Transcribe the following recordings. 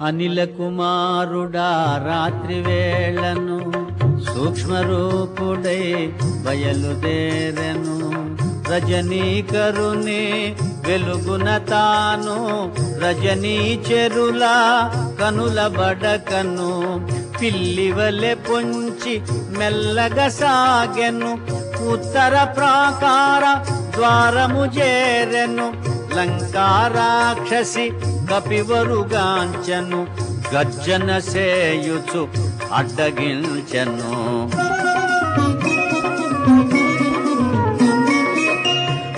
అనిల కుమారుడా రాత్రి వేళను సూక్ష్మరూపుడై బయలుదేరెను. రజనీకరుని వెలుగున తాను రజనీచెరులా కనుల బడకను. పిల్లివలె పొంచి మెల్లగా సాగెను. ఉత్తర ప్రాకార ద్వారము చేరెను. లంకారాక్షసి కపివరుగాంచెను. గర్జన సేయుచు అడ్డగించెను.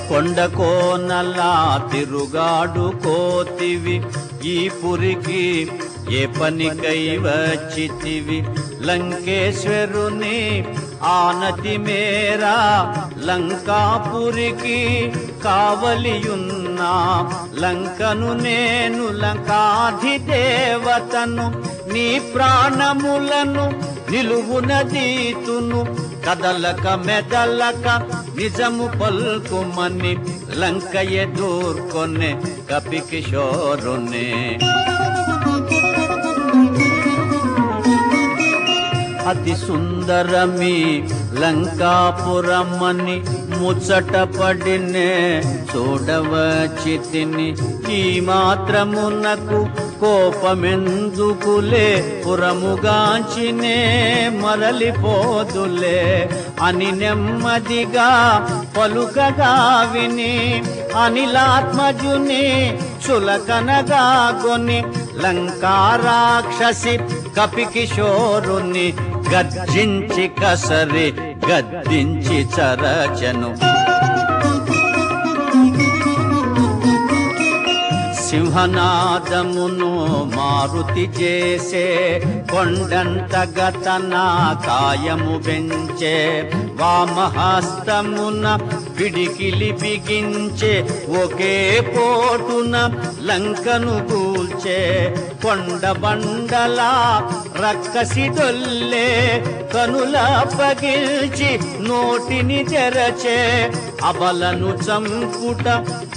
కొండకోనలా తిరుగాడు కోతివి, ఈ పురికి ఏ పనికై వచ్చితివి. లంకేశ్వరుని ఆనతి మేరా లంకాపురికి కావలియున్నా. లంకను నేను లంకాధిదేవతను, నీ ప్రాణములను నిలువునదీతును. కదలక మెదలక నిజము పల్కుమని లంక ఎదుర్కొనే కపికిశోరునే. అతి సుందరమి లంకాపురమని ముచ్చట పడినే చూడవచ్చితిని. ఈ మాత్రమునకు కోపమెందుకులే, పురముగాంచినే మరలిపోదులే అని నెమ్మదిగా పలుకగా విని అనిలాత్మజుని చులకనగా కొని లంకారాక్షసి కపికిశోరుని గర్జించి కసరి గద్దించి చరచను. సింహనాదమును మారుతి చేసే కొండంతగతన కాయము పెంచే. వామహస్తమున పిడికిలి బిగించే ఒకే పోటున లంకను కూల్చే. కొండ బండలా రక్కసి దొల్లే కనుల పగిల్చి నోటిని తెరచే. అబలను చంపుట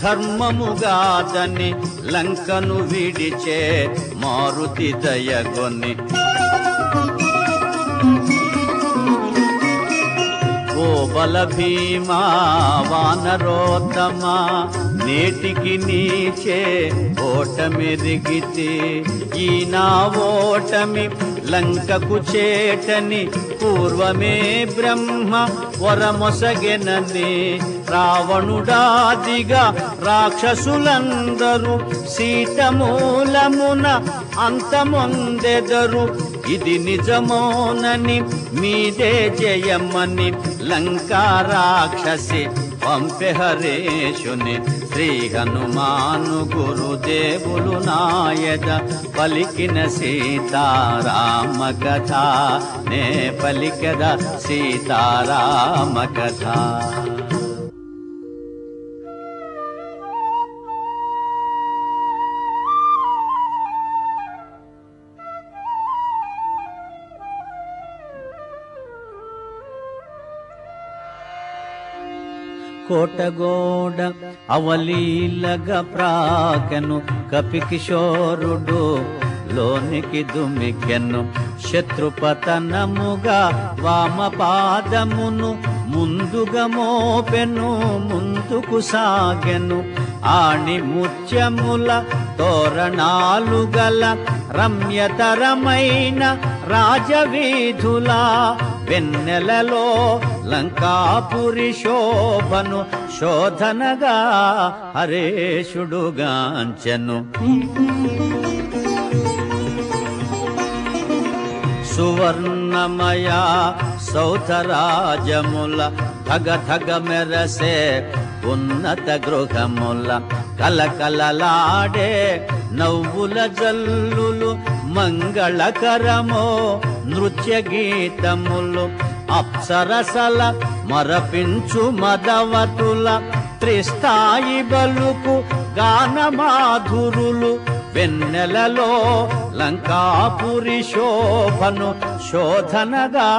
ధర్మముగాదని లంకను విడిచే మారుతి దయగొని. ఓ బల భీమా వానరోత్తమా, నేటికి నీచే ఓటమెరిగితే. ఈ నా ఓటమి లంకకు చేటని పూర్వమే బ్రహ్మ వరమొసగెనని. రావణుడాదిగా రాక్షసులందరూ సీతమూలమున అంతమొందెదరు. ఇది నిజమోనని మీదే జయమని లంకారాక్షసి పంపె హరేషుని. శ్రీ హనుమాను గురుదేవులు నాయద పలికిన సీతారామ కథ, నే పలికద సీతారామ కథ. కోటగోడ అవలీలగా ప్రాకెను కపికిశోరుడు లోనికి దుమికెను. శత్రుపతనముగా వామపాదమును ముందుగా మోపెను. ముందుకు సాగెను. ఆణి ముత్యముల తోరణాలు గల రమ్యతరమైన రాజవీధులా. వెన్నెలలో లంకాపురి శోభను శోధనగా హరేషుడుగాంచెను. సువర్ణమయ సౌధరాజముల ధగ ధగ మెరసే ఉన్నత గృహముల కలకలలాడే నవ్వుల జల్లులు మంగళకరమో నృత్య గీతములు. అప్సరసల మరపించు మదవతుల త్రిస్థాయి బలుకు గానమాధురులు. వెన్నెలలో లంకాపురి శోభను శోధనగా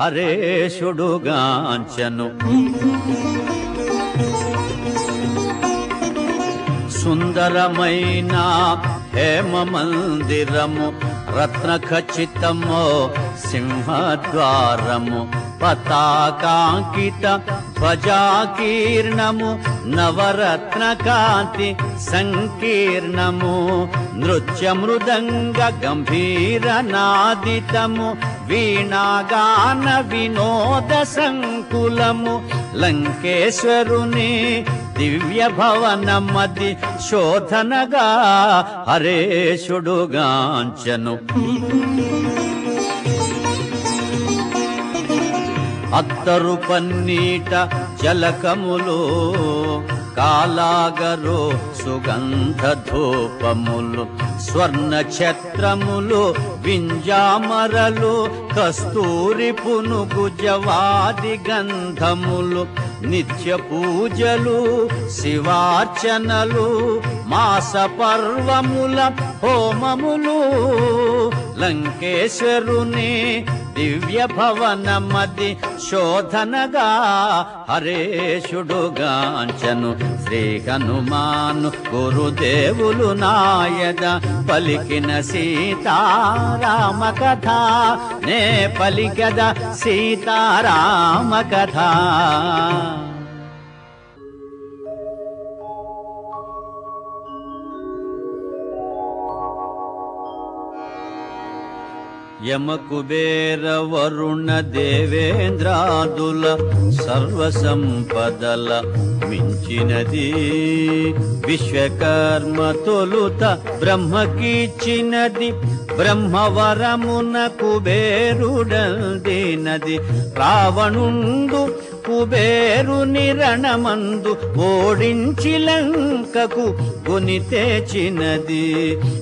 హరేషుడుగాంచెను. సుందరమైన హేమ మందిరము రత్న ఖచ్చితము సింహద్వారము పతాకాంకిత ధ్వజాకీర్ణము నవరత్న కాంతి సంకీర్ణము నృత్య మృదంగ గంభీర నాదితము వీణాగాన వినోద సంకులము లంకేశ్వరుని దివ్య భవనమది శోధనగా హరేశుడుగాంచను అత్తరు పన్నీట జలకములు కాలాగరు సుగంధ ధూపములు స్వర్ణ ఛత్రములు వింజామరలు కస్తూరి పునుగు జవాది గంధములు నిత్య పూజలు శివార్చనలు మాస పర్వముల హోమములు లంకేశ్వరుని దివ్య భవనమది శోధనగా హరేశుడుగాంచను శ్రీ హనుమాను గురుదేవులు నాయద పలికిన సీతారామ కథ నే పలికద సీతారామ కథ యమ కుబేర వరుణ దేవేంద్రాదుల సర్వ సంపదల మించినది విశ్వకర్మ తొలుత బ్రహ్మకిచ్చినది బ్రహ్మవరమున కుబేరుడందినది రావణుండు కుబేరుని రణమందు ఓడించి లంకకు గుని తెచ్చినది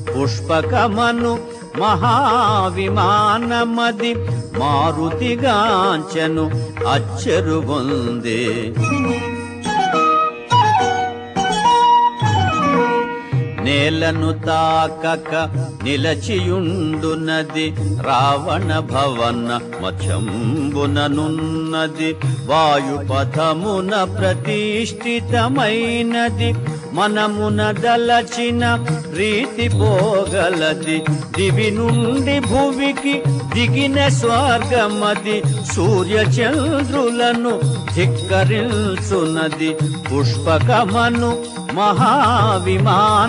పుష్పకమను మహావిమానమది మారుతిగాంచను అచ్చరు పొందే నేలను తాకక నిలచియుండునది రావణ భవన మధ్యంబుననున్నది వాయుపథమున ప్రతిష్ఠితమైనది మనమున దలచిన రీతి పోగలది దివి నుండి భువికి దిగిన స్వర్గమది సూర్యచంద్రులను ధిక్కరించునది పుష్పకమను మహావిమానమది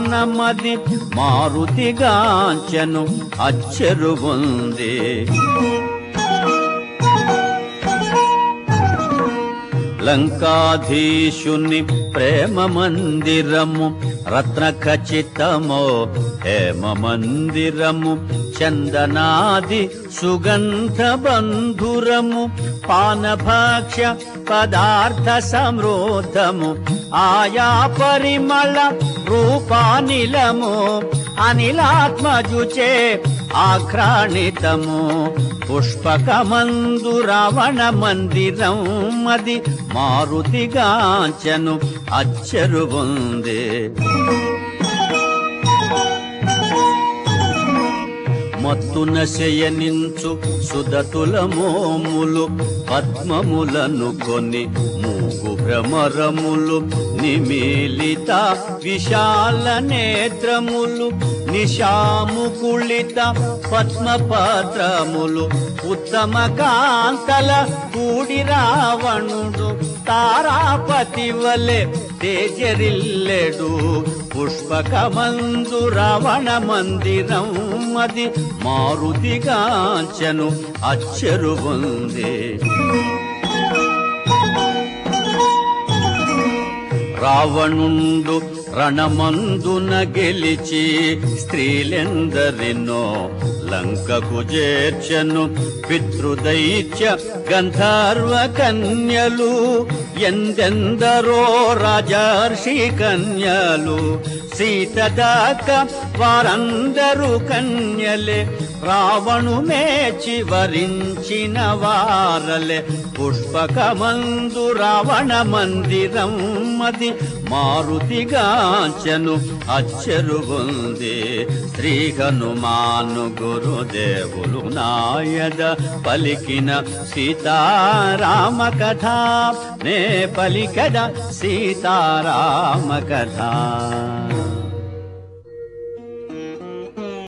మారుతిగాంచను అచ్చరు పొందే లంకాధీశుని ప్రేమ మందిరము రత్న ఖచ్చితమో హేమ మందిరము చందనాది సుగంధ బంధురము పానభాక్ష్య పదార్థ సమృద్ధము ఆయా పరిమళ రూపానిలము అనిలాత్మజుచే ఆఘ్రాణితము పుష్పకమందు రావణ మందిరం మది మారుతిగాంచను అచ్చరు పొందే మత్తున శయనించు సుదతుల మోములు పద్మములను కొని మూగు భ్రమరములు నిమీలిత విశాల నేత్రములు నిశాముకుళిత పద్మపత్రములు ఉత్తమ కాంతల కూడి రావణుడు తారాపతి వలె తేజరిల్లెడు పుష్పకమందు రావణ మందిరం మది మారుతిగాంచను అచ్చరు పొందే రావణుండు రణమందున గెలిచి స్త్రీలెందరినో లంకకు చేర్చెను పితృదైత్య గంధర్వ కన్యలు ఎందెందరో రాజర్షి కన్యలు సీత దాక వారందరూ కన్యలే రావణు మేచి వరించిన వారలే పుష్పకమందు రావణ మందిరం మది మారుతిగాంచను అచ్చరు పొందే శ్రీ హనుమాను గురుదేవులు నాయద పలికిన సీతారామ కథ నే పలికద సీతారామ కథ